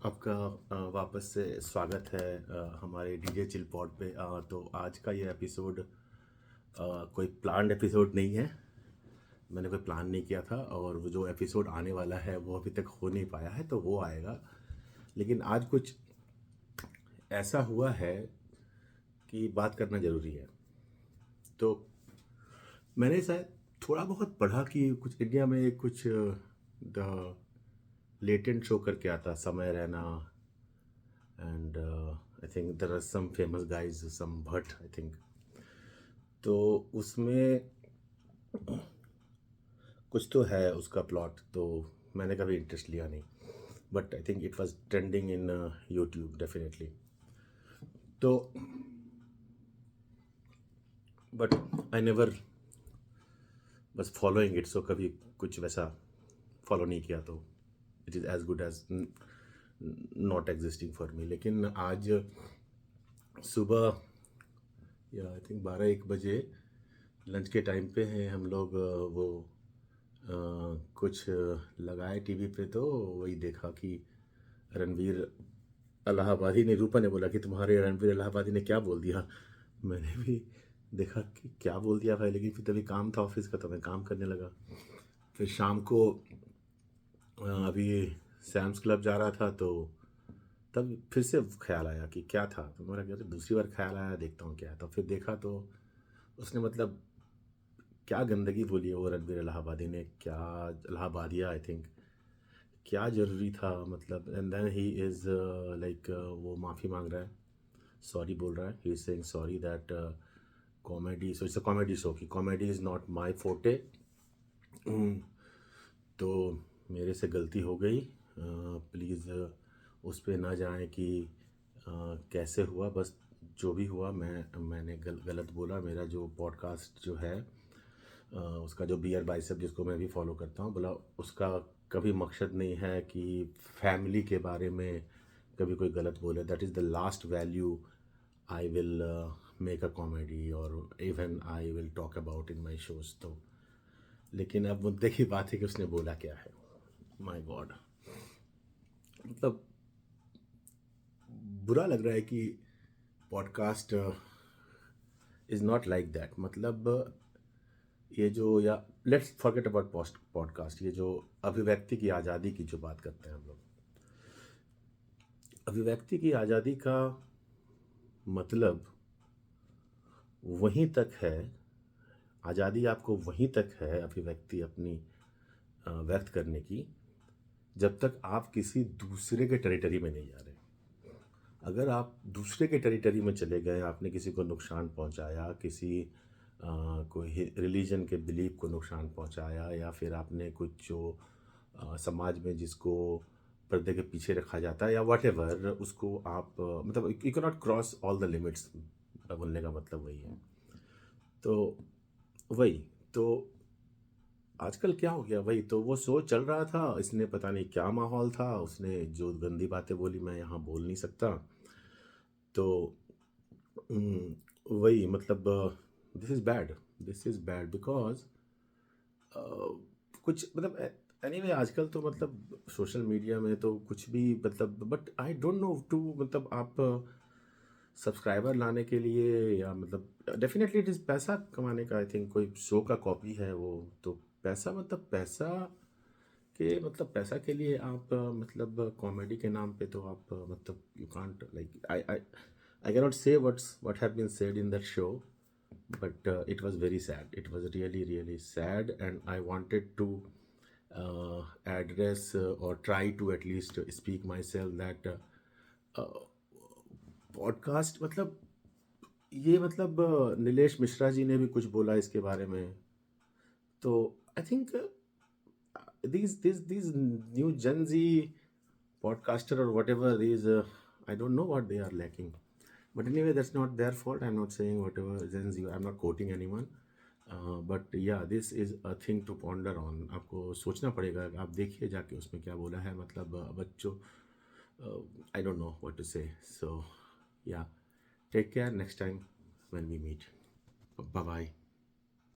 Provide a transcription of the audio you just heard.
आपका वापस से स्वागत है हमारे डीजे चिल पॉड पे। तो आज का ये एपिसोड कोई प्लान्ड एपिसोड नहीं है। मैंने कोई प्लान नहीं किया था और वो जो एपिसोड आने वाला है वो अभी तक हो नहीं पाया है, तो वो आएगा। लेकिन आज कुछ ऐसा हुआ है कि बात करना ज़रूरी है। तो मैंने शायद थोड़ा बहुत पढ़ा कि कुछ इंडिया में कुछ द लेटेंट शो करके आता, Samay Raina, and I think there are some famous guys, some Bhatt I think. तो उसमें कुछ तो है उसका प्लॉट, तो मैंने कभी इंटरेस्ट लिया नहीं। But I think it was trending in YouTube definitely. तो बट आई नेवर बस फॉलोइंग इट, सो कभी कुछ वैसा फॉलो नहीं किया, तो it is as good as not existing for me. लेकिन आज सुबह या आई थिंक 12-1 बजे लंच के टाइम पे हैं हम लोग, वो कुछ लगाए टीवी पे, तो वही देखा कि रणवीर इलाहाबादी ने, रूपा ने बोला कि तुम्हारे रणवीर इलाहाबादी ने क्या बोल दिया। मैंने भी देखा कि क्या बोल दिया भाई, लेकिन फिर तभी काम था ऑफिस का, तो मैं काम करने लगा। फिर शाम को अभी सैम्स क्लब जा रहा था, तो तब फिर से ख्याल आया कि क्या था, तो मेरा क्या दूसरी बार ख्याल आया, देखता हूँ क्या है। तो फिर देखा तो उसने मतलब क्या गंदगी बोली है वो रणवीर इलाहाबादी ने, क्या इलाहाबादिया आई थिंक, क्या ज़रूरी था मतलब। And then he is like वो माफ़ी मांग रहा है, सॉरी बोल रहा है, he is saying sorry that comedy, so it's a comedy show, कि comedy is not my forte. तो मेरे से गलती हो गई, प्लीज़ उस पे ना जाएं कि कैसे हुआ, बस जो भी हुआ मैंने गलत बोला। मेरा जो पॉडकास्ट जो है, उसका जो बियर बाइसेप, जिसको मैं भी फॉलो करता हूँ, बोला उसका कभी मकसद नहीं है कि फैमिली के बारे में कभी कोई गलत बोले। That is the last value I will make a comedy और even I will talk about in my shows. तो लेकिन अब मुद्दे की बात है कि उसने बोला क्या है। माय गॉड, मतलब बुरा लग रहा है कि podcast is not like that. मतलब ये जो, या लेट्स फॉरगेट अबाउट पॉडकास्ट, ये जो अभिव्यक्ति की आज़ादी की जो बात करते हैं हम लोग, अभिव्यक्ति की आज़ादी का मतलब वहीं तक है, आज़ादी आपको वहीं तक है अभिव्यक्ति अपनी व्यक्त करने की, जब तक आप किसी दूसरे के टेरिटरी में नहीं जा रहे। अगर आप दूसरे के टेरिटरी में चले गए, आपने किसी को नुकसान पहुंचाया, किसी कोई रिलीजन के बिलीफ को नुकसान पहुंचाया, या फिर आपने कुछ जो समाज में जिसको पर्दे के पीछे रखा जाता है या वट एवर, उसको आप मतलब you can not cross all the limits, बोलने का मतलब वही है। तो वही तो आजकल क्या हो गया, वही तो वो शो चल रहा था, इसने पता नहीं क्या माहौल था, उसने जो गंदी बातें बोली मैं यहाँ बोल नहीं सकता। तो वही मतलब दिस इज़ बैड बिकॉज कुछ मतलब एनीवे आजकल तो मतलब सोशल मीडिया में तो कुछ भी मतलब, but I don't know to, मतलब आप सब्सक्राइबर लाने के लिए, या मतलब डेफिनेटली इट इज़ पैसा कमाने का, आई थिंक कोई शो का कॉपी है वो। तो पैसा मतलब पैसा के मतलब पैसा के लिए आप मतलब कॉमेडी के नाम पे तो आप मतलब you can't like I can not say what have been said in that show, but it was very sad, it was really sad, and I wanted to address or try to at least speak myself that podcast मतलब ये मतलब नीलेश मिश्रा जी ने भी कुछ बोला इसके बारे में। तो I think these new Gen Z podcaster or whatever is, I don't know what they are lacking. But anyway, that's not their fault. I'm not saying whatever Gen Z, I'm not quoting anyone. But yeah, this is a thing to ponder on. आपको सोचना पड़ेगा, आप देखिए जाके उसमें क्या बोला है, मतलब बच्चों, I don't know what to say. So yeah, take care next time when we meet. Bye bye.